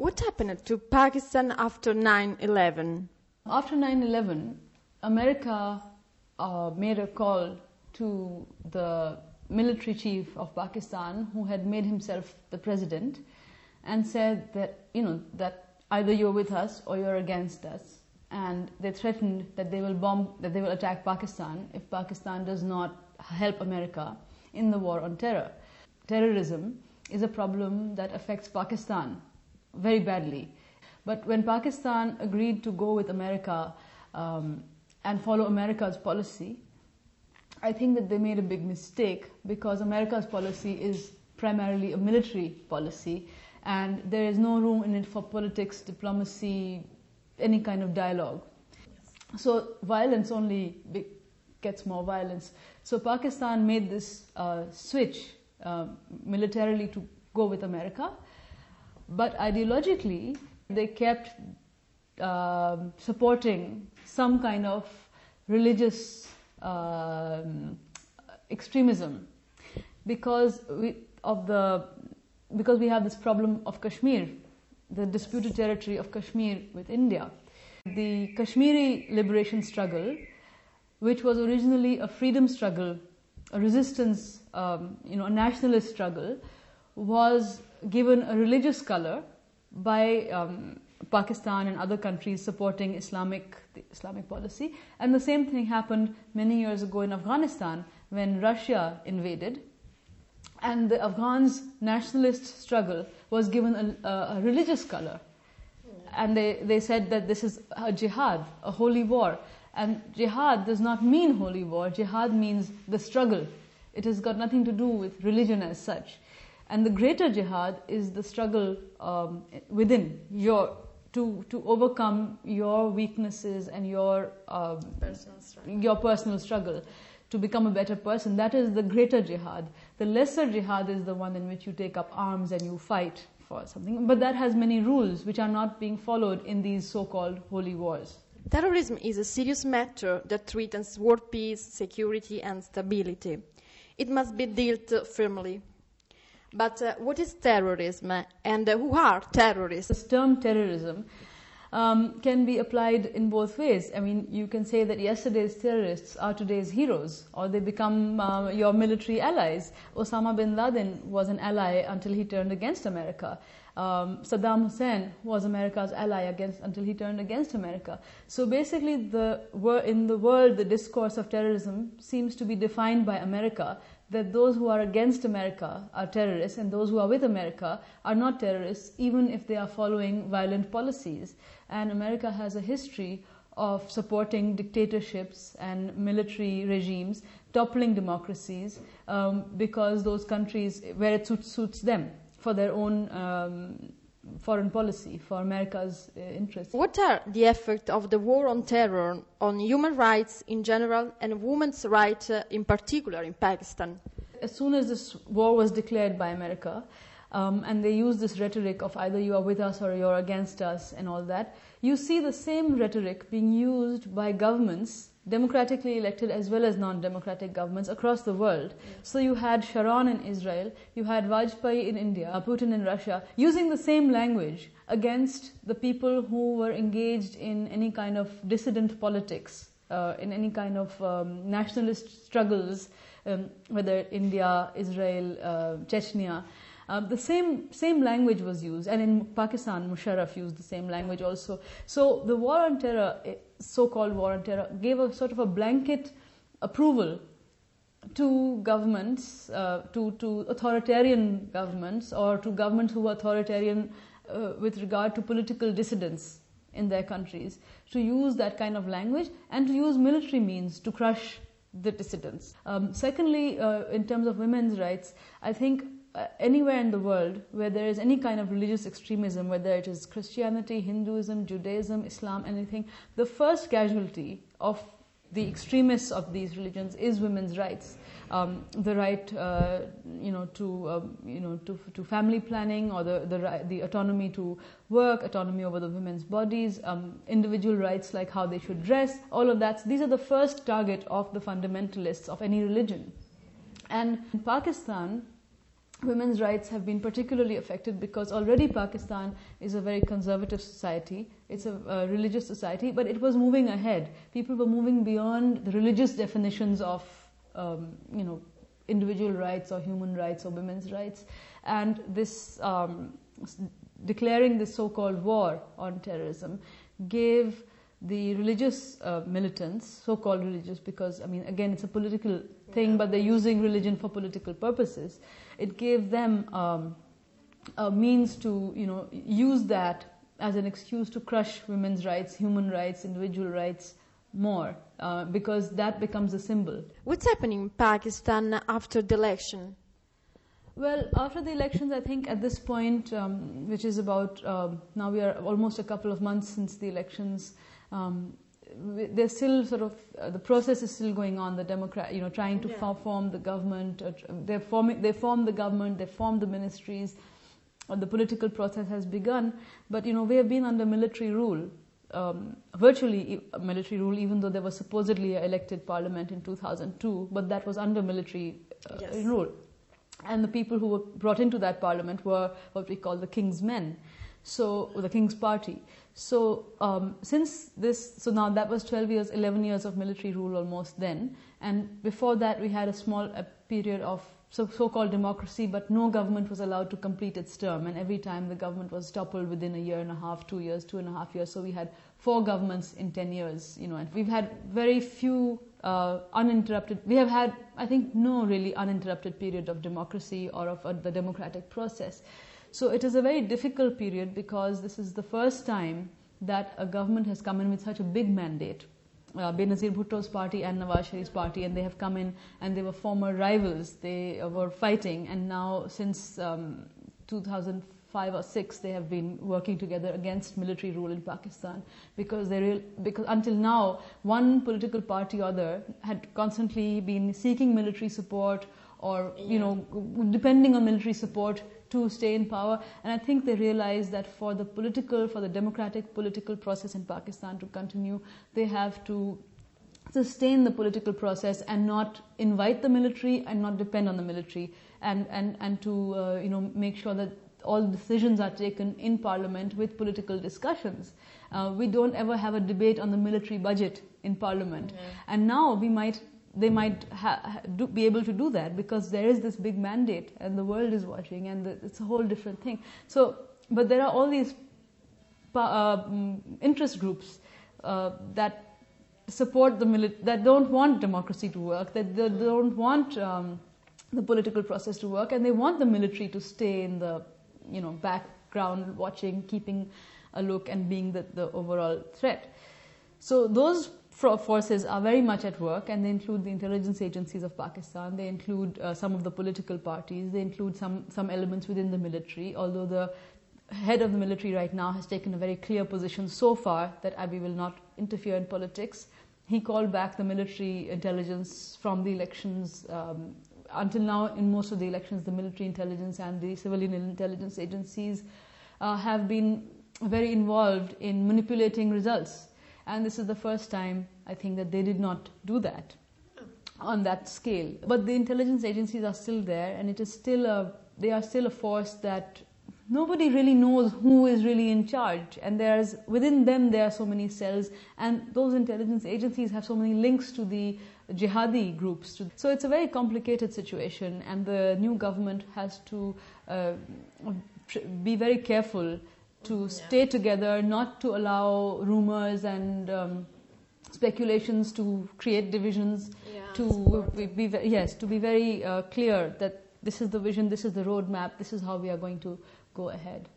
What happened to Pakistan after 9/11? After 9/11, America made a call to the military chief of Pakistan, who had made himself the president, and said that, that either you're with us or you're against us. And they threatened that they will attack Pakistan if Pakistan does not help America in the war on terror. Terrorism is a problem that affects Pakistan very badly. But when Pakistan agreed to go with America and follow America's policy, I think that they made a big mistake, because America's policy is primarily a military policy, and there is no room in it for politics, diplomacy, any kind of dialogue. So violence only gets more violence. So Pakistan made this switch militarily to go with America, but ideologically they kept supporting some kind of religious extremism because we have this problem of Kashmir, the disputed territory of Kashmir with India. The Kashmiri liberation struggle, which was originally a freedom struggle, a resistance, a nationalist struggle, was given a religious color by Pakistan and other countries supporting the Islamic policy. And the same thing happened many years ago in Afghanistan when Russia invaded. And the Afghans' nationalist struggle was given a religious color. And they said that this is a jihad, a holy war. And jihad does not mean holy war. Jihad means the struggle. It has got nothing to do with religion as such. And the greater jihad is the struggle within to overcome your weaknesses and your personal struggle, to become a better person. That is the greater jihad. The lesser jihad is the one in which you take up arms and you fight for something. But that has many rules which are not being followed in these so-called holy wars. Terrorism is a serious matter that threatens world peace, security and stability. It must be dealt firmly. But what is terrorism and who are terrorists? This term terrorism can be applied in both ways. I mean, you can say that yesterday's terrorists are today's heroes, or they become your military allies. Osama bin Laden was an ally until he turned against America. Saddam Hussein was America's ally until he turned against America. So basically, in the world, the discourse of terrorism seems to be defined by America, that those who are against America are terrorists and those who are with America are not terrorists, even if they are following violent policies. And America has a history of supporting dictatorships and military regimes, toppling democracies, because those countries, where it suits them for their own foreign policy, for America's interests. What are the effects of the war on terror on human rights in general and women's rights in particular in Pakistan? As soon as this war was declared by America, and they use this rhetoric of either you are with us or you're against us and all that, you see the same rhetoric being used by governments, democratically elected as well as non-democratic governments across the world. So you had Sharon in Israel, you had Vajpayee in India, Putin in Russia, using the same language against the people who were engaged in any kind of dissident politics, in any kind of nationalist struggles, whether India, Israel, Chechnya. The same language was used, and in Pakistan, Musharraf used the same language also. So the war on terror, so-called war on terror, gave a sort of a blanket approval to governments, to authoritarian governments, or to governments who were authoritarian with regard to political dissidents in their countries, to use that kind of language and to use military means to crush the dissidents. Secondly, in terms of women's rights, I think anywhere in the world where there is any kind of religious extremism, whether it is Christianity, Hinduism, Judaism, Islam, anything, the first casualty of the extremists of these religions is women's rights. The right, to family planning, or the autonomy to work, autonomy over the women's bodies, individual rights like how they should dress, all of that. These are the first target of the fundamentalists of any religion. And in Pakistan, women's rights have been particularly affected because already Pakistan is a very conservative society. It's a religious society, but it was moving ahead. People were moving beyond the religious definitions of, individual rights or human rights or women's rights. And this declaring this so-called war on terrorism gave the religious militants, so-called religious, because, again, it's a political thing, but they're using religion for political purposes. It gave them a means to, use that as an excuse to crush women's rights, human rights, individual rights more, because that becomes a symbol. What's happening in Pakistan after the election? Well, after the elections, I think at this point, which is about, now we are almost a couple of months since the elections, there's still sort of, the process is still going on, the Democrat, trying to form the government, they formed the government, they formed the ministries, the political process has begun, but, we have been under military rule, virtually military rule, even though there was supposedly an elected parliament in 2002, but that was under military rule. And the people who were brought into that parliament were what we call the King's Men, or the King's Party. So so now that was 11 years of military rule almost then. And before that we had a period of so-called democracy, but no government was allowed to complete its term. And every time the government was toppled within a year and a half, 2 years, 2.5 years. So we had 4 governments in 10 years, and we've had very few uninterrupted, we have had, I think, no really uninterrupted period of democracy or of the democratic process. So it is a very difficult period because this is the first time that a government has come in with such a big mandate. Benazir Bhutto's party and Nawaz Sharif's party, and they have come in and they were former rivals. They were fighting, and now since 2005 or 6 they have been working together against military rule in Pakistan because until now one political party or other had constantly been seeking military support or depending on military support to stay in power. And I think they realize that for the democratic political process in Pakistan to continue, they have to sustain the political process and not invite the military and not depend on the military, and to make sure that all decisions are taken in Parliament with political discussions. We don't ever have a debate on the military budget in Parliament, and now they might be able to do that because there is this big mandate and the world is watching, and it's a whole different thing. So, but there are all these interest groups that support that don't want democracy to work, that they don't want the political process to work, and they want the military to stay in the background, watching, keeping a look, and being the overall threat. So those forces are very much at work, and they include the intelligence agencies of Pakistan, they include some of the political parties, they include some elements within the military, although the head of the military right now has taken a very clear position so far that we will not interfere in politics. He called back the military intelligence from the elections. Until now, in most of the elections, the military intelligence and the civilian intelligence agencies have been very involved in manipulating results. And this is the first time, I think, that they did not do that on that scale. But the intelligence agencies are still there, and they are still a force that nobody really knows who is really in charge. And within them there are so many cells, and those intelligence agencies have so many links to the jihadi groups. So it's a very complicated situation, and the new government has to be very careful to stay together, not to allow rumors and speculations to create divisions, to be very clear that this is the vision, this is the roadmap, this is how we are going to go ahead.